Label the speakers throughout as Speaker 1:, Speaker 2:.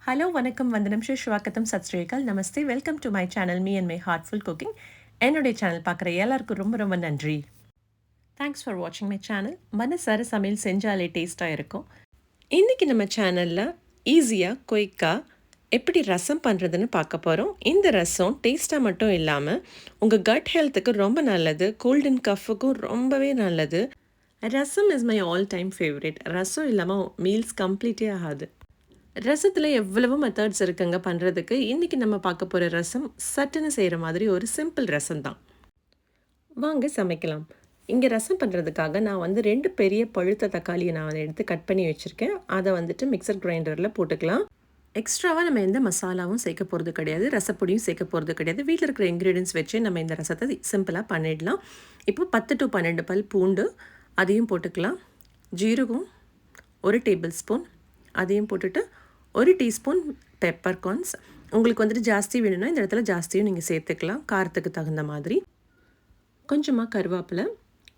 Speaker 1: Hello வணக்கம் வந்தனம் ஸ்வாகத்தம் சத் ஸ்ரீ அகால் நமஸ்தே welcome to my channel me and my heartful cooking. என்னுடைய சேனல் பார்க்குற எல்லாருக்கும் ரொம்ப ரொம்ப நன்றி. தேங்க்ஸ் ஃபார் வாட்சிங் மை சேனல். மனசார சமையல் செஞ்சாலே டேஸ்ட்டாக இருக்கும். இன்றைக்கி நம்ம சேனலில் ஈஸியாக குயிக்காக எப்படி ரசம் பண்ணுறதுன்னு பார்க்க போகிறோம். இந்த ரசம் டேஸ்ட்டாக மட்டும் இல்லாமல் உங்கள் கட் ஹெல்த்துக்கு ரொம்ப நல்லது, கோல்ட் அண்ட் கஃபுக்கும் ரொம்பவே நல்லது. Rasam is my all time favourite. ரசம் இல்லாமல் மீல்ஸ் கம்ப்ளீட்டே ஆகாது. ரசத்தில் எவ்வளவோ மெத்தட்ஸ் இருக்குங்க பண்ணுறதுக்கு. இன்றைக்கி நம்ம பார்க்க போகிற ரசம் சட்டுன்னு செய்கிற மாதிரி ஒரு சிம்பிள் ரசம் தான். வாங்க சமைக்கலாம். இங்கே ரசம் பண்ணுறதுக்காக நான் வந்து 2 பெரிய பழுத்த தக்காளியை நான் எடுத்து கட் பண்ணி வச்சுருக்கேன். அதை வந்துட்டு மிக்சர் கிரைண்டரில் போட்டுக்கலாம். எக்ஸ்ட்ராவாக நம்ம எந்த மசாலாவும் சேர்க்க போகிறது கிடையாது, ரசப்பொடியும் சேர்க்க போகிறது கிடையாது. வீட்டில் இருக்கிற இன்க்ரீடியன்ஸ் வச்சு நம்ம இந்த ரசத்தை சிம்பிளாக பண்ணிடலாம். இப்போ 10 to 12 பல் பூண்டு அதையும் போட்டுக்கலாம். ஜீரகம் 1 டேபிள் ஸ்பூன் அதையும் போட்டுட்டு 1 டீஸ்பூன் பெப்பர்கார்ன்ஸ். உங்களுக்கு வந்துட்டு ஜாஸ்தி வேணும்னா இந்த இடத்துல ஜாஸ்தியும் நீங்கள் சேர்த்துக்கலாம், காரத்துக்கு தகுந்த மாதிரி. கொஞ்சமாக கருவேப்பிலை,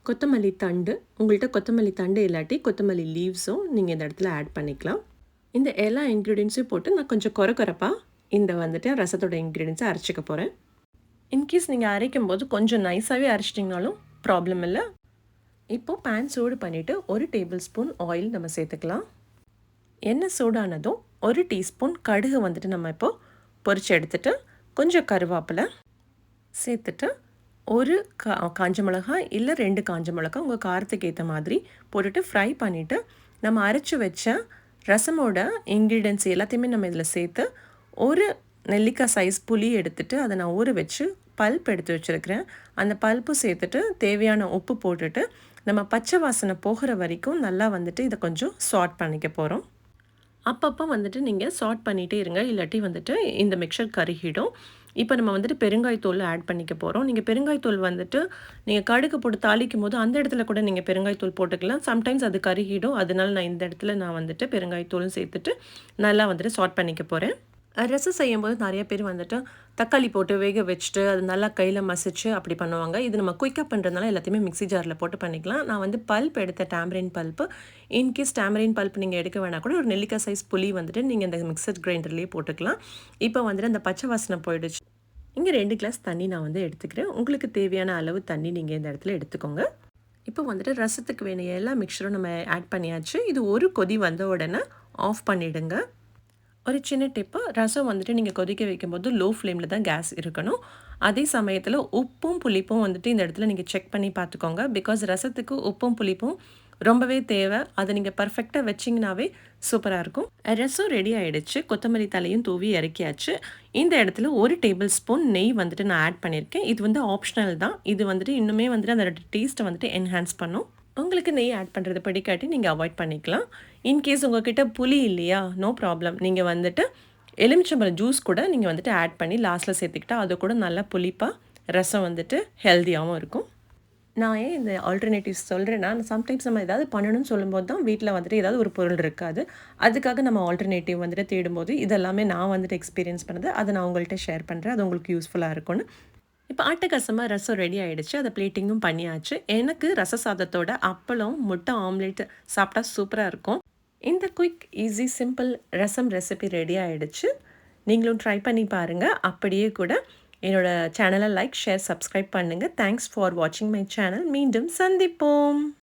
Speaker 1: கொத்தமல்லி தண்டு. உங்கள்கிட்ட கொத்தமல்லி தண்டு இல்லாட்டி கொத்தமல்லி லீவ்ஸும் நீங்கள் இந்த இடத்துல ஆட் பண்ணிக்கலாம். இந்த எல்லா இன்க்ரீடியன்ஸையும் போட்டு நான் கொஞ்சம் குறப்பாக இந்த வந்துட்டு ரசத்தோட இன்க்ரீடியன்ஸை அரைச்சிக்க போகிறேன். இன்கேஸ் நீங்கள் அரைக்கும் போது கொஞ்சம் நைஸாகவே அரைச்சிட்டிங்கனாலும் ப்ராப்ளம் இல்லை. இப்போது பேன் சூடு பண்ணிவிட்டு 1 டேபிள் ஸ்பூன் ஆயில் நம்ம சேர்த்துக்கலாம். எண்ணெய் சூடானதும் 1 டீஸ்பூன் கடுகு வந்துட்டு நம்ம இப்போது பொரிச்சு எடுத்துகிட்டு கொஞ்சம் கருவேப்பிலை சேர்த்துட்டு ஒரு காஞ்ச மிளகாய் இல்லை 2 காஞ்ச மிளகாய் உங்கள் காரத்துக்கு ஏற்ற மாதிரி போட்டுட்டு ஃப்ரை பண்ணிவிட்டு நம்ம அரைச்சி வச்ச ரசமோட இன்க்ரீடியன்ஸ் எல்லாத்தையுமே நம்ம இதில் சேர்த்து ஒரு நெல்லிக்காய் சைஸ் புளி எடுத்துகிட்டு அதை நான் ஊற வச்சு பல்ப் எடுத்து வச்சுருக்கிறேன். அந்த பல்ப்பு சேர்த்துட்டு தேவையான உப்பு போட்டுட்டு நம்ம பச்சை வாசனை போகிற வரைக்கும் நல்லா வந்துட்டு இதை கொஞ்சம் சாட் பண்ணிக்க போகிறோம். அப்பப்போ வந்துட்டு நீங்கள் சாட் பண்ணிகிட்டே இருங்க, இல்லாட்டி வந்துட்டு இந்த மிக்சர் கருகிடும். இப்போ நம்ம வந்துட்டு பெருங்காயத்தூள் ஆட் பண்ணிக்க போகிறோம். நீங்கள் பெருங்காயத்தூள் வந்துட்டு நீங்கள் கடுகு போட்டு தாளிக்கும் போது அந்த இடத்துல கூட நீங்கள் பெருங்காயத்தூள் போட்டுக்கலாம். சம்டைம்ஸ் அது கருகிடும், அதனால நான் இந்த இடத்துல நான் வந்துட்டு பெருங்காயத்தூளும் சேர்த்துட்டு நல்லா வந்துட்டு சாட் பண்ணிக்க போகிறேன். ரசம் செய்யும்போது நிறைய பேர் வந்துட்டு தக்காளி போட்டு வேக வச்சுட்டு அது நல்லா கையில் மசிச்சு அப்படி பண்ணுவாங்க. இது நம்ம குயிக்காக பண்ணுறதுனால எல்லாத்தையுமே மிக்ஸி ஜாரில் போட்டு பண்ணிக்கலாம். நான் வந்து பல்ப் எடுத்த tamarin bulb. In case tamarin bulb நீங்கள் எடுக்க வேணால் கூட ஒரு நெல்லிக்காய் சைஸ் புளி வந்துட்டு நீங்கள் இந்த மிக்சர் கிரைண்டர்லேயே போட்டுக்கலாம். இப்போ வந்துட்டு அந்த பச்சை வாசனை போயிடுச்சு. இங்கே 2 கிளாஸ் தண்ணி நான் வந்து எடுத்துக்கிறேன். உங்களுக்கு தேவையான அளவு தண்ணி நீங்கள் இந்த இடத்துல எடுத்துக்கோங்க. இப்போ வந்துட்டு ரசத்துக்கு வேண்டிய எல்லா மிக்சரும் நம்ம ஆட் பண்ணியாச்சு. இது ஒரு கொதி வந்த உடனே ஆஃப் பண்ணிவிடுங்க. ஒரு சின்ன டிப்பு, ரசம் வந்துட்டு நீங்கள் கொதிக்க வைக்கும்போது லோ ஃப்ளேமில் தான் கேஸ் இருக்கணும். அதே சமயத்தில் உப்பும் புளிப்பும் வந்துட்டு இந்த இடத்துல நீங்கள் செக் பண்ணி பார்த்துக்கோங்க. பிகாஸ் ரசத்துக்கு உப்பும் புளிப்பும் ரொம்பவே தேவை. அதை நீங்கள் பர்ஃபெக்டாக வச்சிங்கனாவே சூப்பராக இருக்கும். ரசம் ரெடி ஆகிடுச்சு. கொத்தமல்லி தலையும் தூவி இறக்கியாச்சு. இந்த இடத்துல 1 டேபிள் ஸ்பூன் நெய் வந்துட்டு நான் ஆட் பண்ணியிருக்கேன். இது வந்து ஆப்ஷனல் தான். இது வந்துட்டு இன்னுமே வந்துட்டு அந்த டேஸ்ட்டை வந்துட்டு என்ஹான்ஸ் பண்ணும். உங்களுக்கு நெய் ஆட் பண்ணுறது பிடிக்காட்டி நீங்கள் அவாய்ட் பண்ணிக்கலாம். இன்கேஸ் உங்கள்கிட்ட புளி இல்லையா, நோ ப்ராப்ளம். நீங்கள் வந்துட்டு எலுமிச்சம்பழம் ஜூஸ் கூட நீங்கள் வந்துட்டு ஆட் பண்ணி லாஸ்ட்டில் சேர்த்துக்கிட்டா அது கூட நல்லா புளிப்பாக ரசம் வந்துட்டு ஹெல்த்தியாகவும் இருக்கும். நான் ஏன் இந்த ஆல்டர்னேட்டிவ்ஸ் சொல்கிறேன்னா, சம்டைம்ஸ் நம்ம ஏதாவது பண்ணணும்னு சொல்லும்போது தான் வீட்டில் வந்துட்டு ஏதாவது ஒரு பொருள் இருக்காது. அதுக்காக நம்ம ஆல்டர்னேட்டிவ் வந்துட்டு தேடும்போது இதெல்லாமே நான் வந்துட்டு எக்ஸ்பீரியன்ஸ் பண்ணது. அதை நான் உங்கள்கிட்ட ஷேர் பண்ணுறேன். அது உங்களுக்கு யூஸ்ஃபுல்லாக இருக்கும்னு. இப்போ அட்டகாசமாக ரசம் ரெடி ஆகிடுச்சு. அதை பிளேட்டிங்கும் பண்ணியாச்சு. எனக்கு ரச சாதத்தோட அப்பளம், முட்டை ஆம்லேட் சாப்பிட்டா சூப்பராக இருக்கும். இந்த குயிக் ஈஸி சிம்பிள் ரசம் ரெசிபி ரெடி ஆகிடுச்சு. நீங்களும் ட்ரை பண்ணி பாருங்கள். அப்படியே கூட என்னோடய சேனலை லைக், ஷேர், சப்ஸ்கிரைப் பண்ணுங்கள். தேங்க்ஸ் ஃபார் வாட்சிங் மை சேனல். மீண்டும் சந்திப்போம்.